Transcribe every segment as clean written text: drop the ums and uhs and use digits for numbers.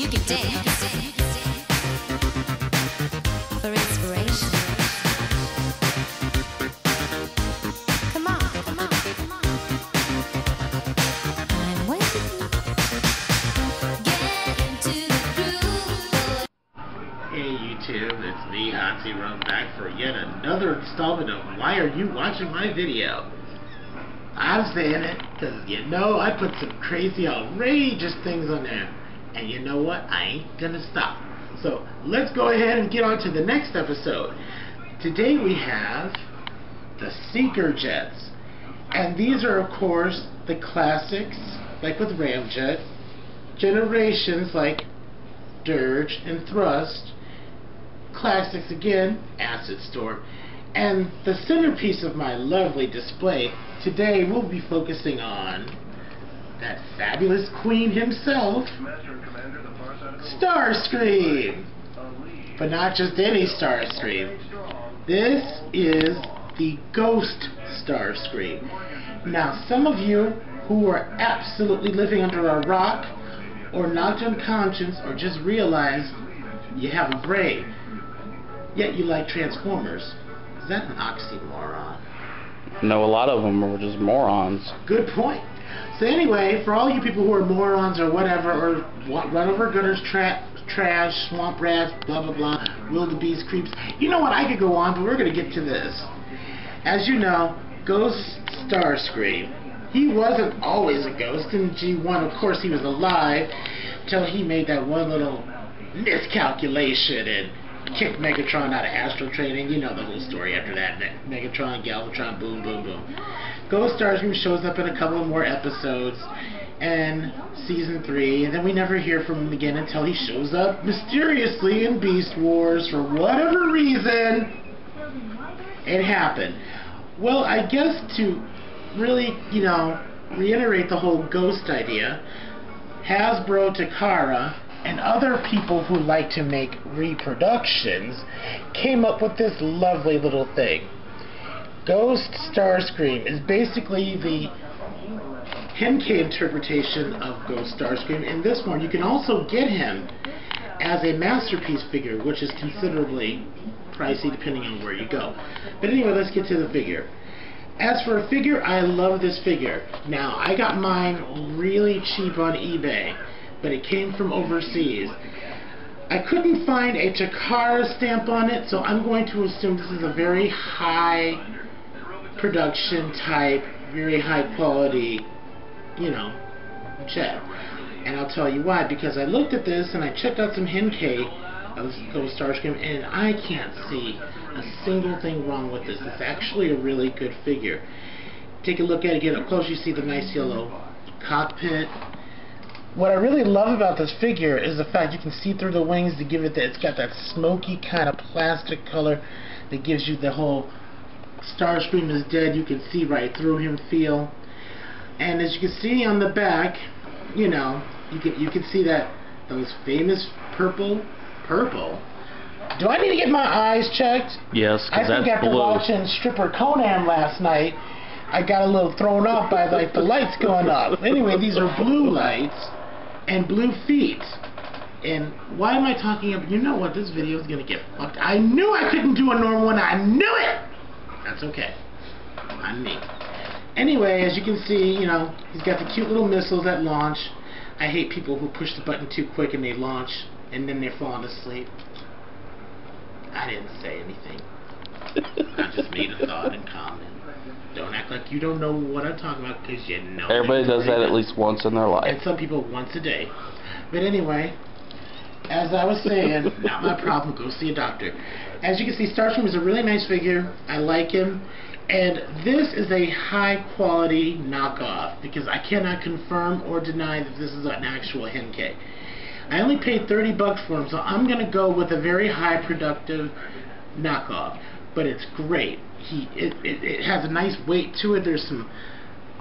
you can dance for inspiration. Come on, come on, come on. I'm waiting. Get into the groove. Hey YouTube, it's me, Hansi, Run back for yet another installment of Why Are You Watching My Video? I'm saying it because, you know, I put some crazy, outrageous things on there. And you know what? I ain't gonna stop. So, let's go ahead and get on to the next episode. Today we have the Seeker Jets. And these are, of course, the classics, like with Ramjet, generations like Dirge and Thrust, classics again, Acid Storm, and the centerpiece of my lovely display. Today we'll be focusing on that fabulous queen himself, Starscream! But not just any Starscream. This is the Ghost Starscream. Now, some of you who are absolutely living under a rock, or knocked unconscious, or just realized you have a brain, yet you like Transformers. Is that an oxymoron? No, a lot of them are just morons. Good point. So anyway, for all you people who are morons or whatever, or run over gutters, trash, swamp rats, blah blah blah, wildebeest creeps, you know what, I could go on, but we're going to get to this. As you know, Ghost Starscream, he wasn't always a ghost. In G1, of course, he was alive until he made that one little miscalculation and kicked Megatron out of astral training. You know the whole story after that. Megatron, Galvatron, boom, boom, boom. Ghost Starscream shows up in a couple of more episodes in Season 3, and then we never hear from him again until he shows up mysteriously in Beast Wars for whatever reason. It happened. Well, I guess to really, you know, reiterate the whole ghost idea, Hasbro, Takara, and other people who like to make reproductions came up with this lovely little thing. Ghost Starscream is basically the Henkei interpretation of Ghost Starscream. In this one, you can also get him as a masterpiece figure, which is considerably pricey depending on where you go. But anyway, let's get to the figure. As for a figure, I love this figure. Now, I got mine really cheap on eBay, but it came from overseas. I couldn't find a Takara stamp on it, so I'm going to assume this is a very high production type, very high quality, you know, jet. And I'll tell you why, because I looked at this and I checked out some Henkei of Ghost Starscream, and I can't see a single thing wrong with this. It's actually a really good figure. Take a look at it, get up close, you see the nice yellow cockpit. What I really love about this figure is the fact you can see through the wings to give it that, it's got that smoky kind of plastic color that gives you the whole Starscream is dead, you can see right through him feel. And as you can see on the back, you know, you can see that those famous purple. Do I need to get my eyes checked? Yes, because that's I think after blue. watching Stripper Conan last night, I got a little thrown off by like the lights going up. Anyway, these are blue lights and blue feet. And why am I talking about? You know what? This video is gonna get fucked. I knew I couldn't do a normal one. I knew it. That's okay. I'm me. Anyway, as you can see, you know, he's got the cute little missiles that launch. I hate people who push the button too quick and they launch and then they're falling asleep. I didn't say anything. I just made a thought and comment. Don't act like you don't know what I'm talking about, because you know. Everybody does that at least once in their life. And some people once a day. But anyway, as I was saying, not my problem, go see a doctor. As you can see, Starscream is a really nice figure. I like him. And this is a high quality knockoff, because I cannot confirm or deny that this is an actual Henkei. I only paid $30 for him, so I'm going to go with a very high productive knockoff. But it's great. It has a nice weight to it. There's some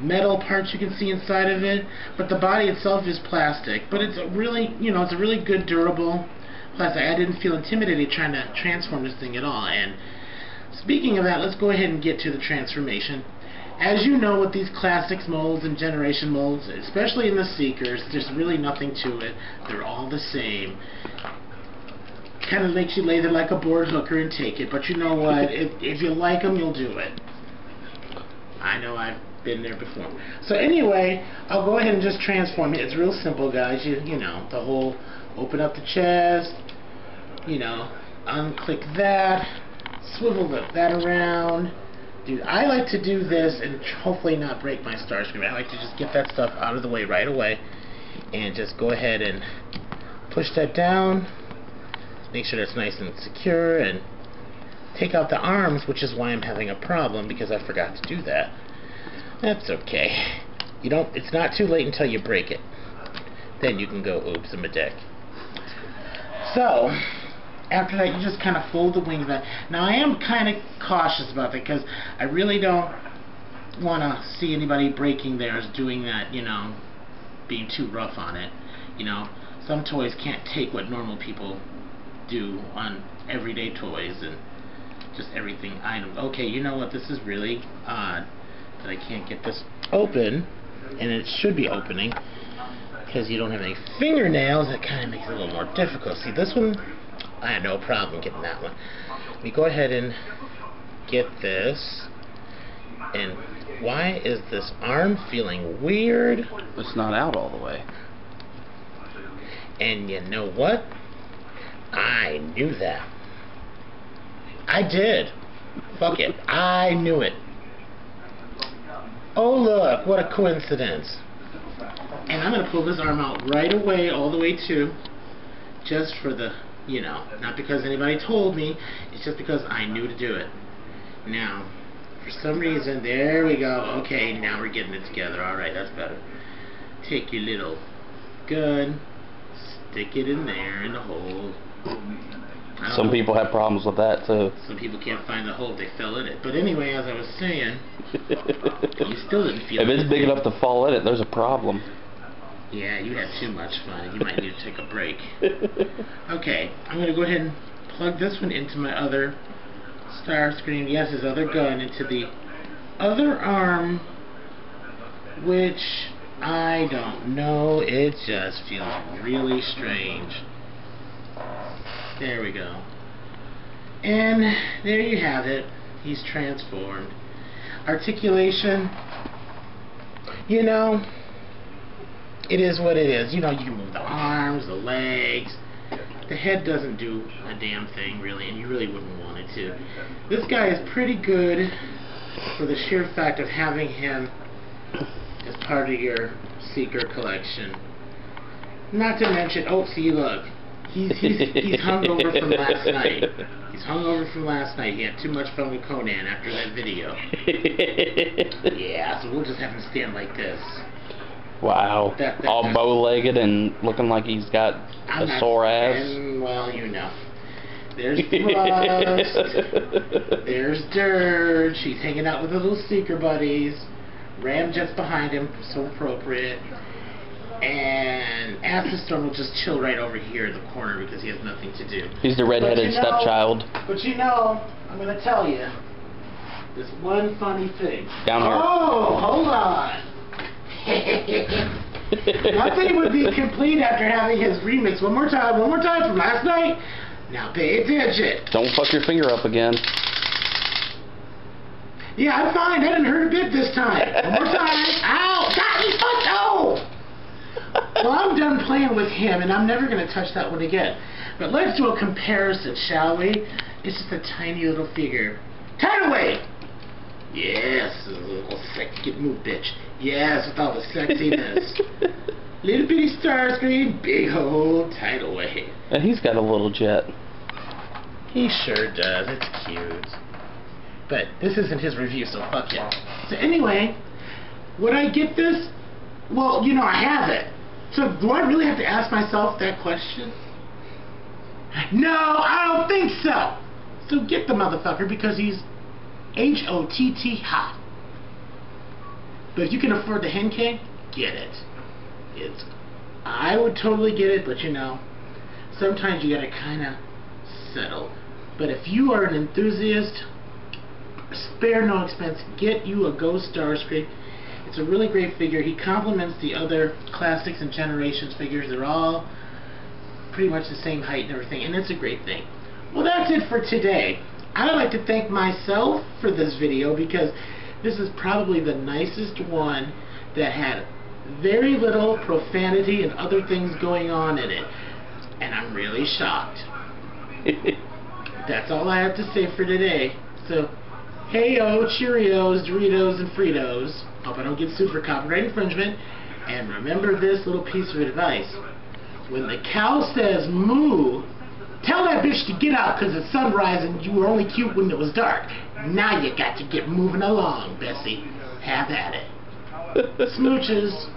metal parts you can see inside of it, but the body itself is plastic. But it's a really, you know, it's a really good, durable plastic. I didn't feel intimidated trying to transform this thing at all. And speaking of that, let's go ahead and get to the transformation. as you know, with these classics molds and generation molds, especially in the Seekers, there's really nothing to it. They're all the same. Kind of makes you lay there like a bored hooker and take it. But you know what? If you like them, you'll do it. I know I've been there before. So anyway, I'll go ahead and just transform it. It's real simple, guys. You know, the whole open up the chest, you know, unclick that, swivel that around. Dude, I like to do this and hopefully not break my Starscream. I like to just get that stuff out of the way right away and just go ahead and push that down. Make sure that's nice and secure and take out the arms, which is why I'm having a problem because I forgot to do that. That's okay. You don't. It's not too late until you break it. Then you can go oops I'm a dick. So after that, you just kind of fold the wings back. Now I am kind of cautious about that because I really don't want to see anybody breaking theirs, doing that, you know, being too rough on it. You know, some toys can't take what normal people do on everyday toys and just everything item. Okay, you know what? This is really odd that I can't get this open, and it should be opening because you don't have any fingernails. That kind of makes it a little more difficult. See, this one, I had no problem getting that one. Let me go ahead and get this. And why is this arm feeling weird? It's not out all the way. And you know what? I knew that. I did. Fuck it. I knew it. Oh look, what a coincidence. And I'm going to pull this arm out right away, all the way too. Just for the, you know, not because anybody told me, it's just because I knew to do it. Now, for some reason, there we go. Okay, now we're getting it together. Alright, that's better. Take your little gun, stick it in there in the hole. Some people have problems with that too. Some people can't find the hole, they fell in it. But anyway, as I was saying, you still didn't feel If it's big enough to fall in it, there's a problem. Yeah, you had too much fun. You might need to take a break. Okay, I'm going to go ahead and plug this one into my other Starscream, yes, his other gun, into the other arm, which I don't know. It just feels really strange. There we go. And there you have it. He's transformed. Articulation, you know, it is what it is. You know, you can move the arms, the legs. The head doesn't do a damn thing, really, and you really wouldn't want it to. This guy is pretty good for the sheer fact of having him as part of your Seeker collection. Not to mention, oh, see, look. He's hungover from last night. He's hungover from last night. He had too much fun with Conan after that video. Yeah, so we'll just have him stand like this. Wow. All bow-legged and looking like he's got a sore ass. Well, you know. There's Rust. There's Dirge. He's hanging out with the little Seeker buddies. Ramjet's behind him, so appropriate. And Acid Storm will just chill right over here in the corner because he has nothing to do. He's the redheaded stepchild. But you know, I'm going to tell you this one funny thing. Down here. Oh, hold on. Nothing would be complete after having his remix. One more time from last night. Now pay attention. Don't fuck your finger up again. Yeah, I'm fine. That didn't hurt a bit this time. One more time. Ow! God, you fucked! Oh! Well, I'm done playing with him, and I'm never going to touch that one again. But let's do a comparison, shall we? It's just a tiny little figure. Turn away! Yes, a little sexy move, bitch. Yes, with all the sexiness. Little bitty Starscream, big old tidal wave. And he's got a little jet. He sure does. It's cute. But this isn't his review, so fuck it. So anyway, would I get this? Well, you know, I have it. So do I really have to ask myself that question? No, I don't think so. So get the motherfucker because he's H-O-T-T hot. But if you can afford the Hencake, get it. I would totally get it, but you know, sometimes you gotta kind of settle. But if you are an enthusiast, spare no expense. Get you a Ghost Starscream. It's a really great figure. He complements the other Classics and Generations figures. They're all pretty much the same height and everything, and it's a great thing. Well, that's it for today. I'd like to thank myself for this video because this is probably the nicest one that had very little profanity and other things going on in it. And I'm really shocked. That's all I have to say for today. So, hey-o, Cheerios, Doritos, and Fritos. Hope I don't get sued for copyright infringement. And remember this little piece of advice. When the cow says moo, tell that bitch to get out because it's sunrise and you were only cute when it was dark. Now you got to get moving along, Bessie. Have at it. Smooches.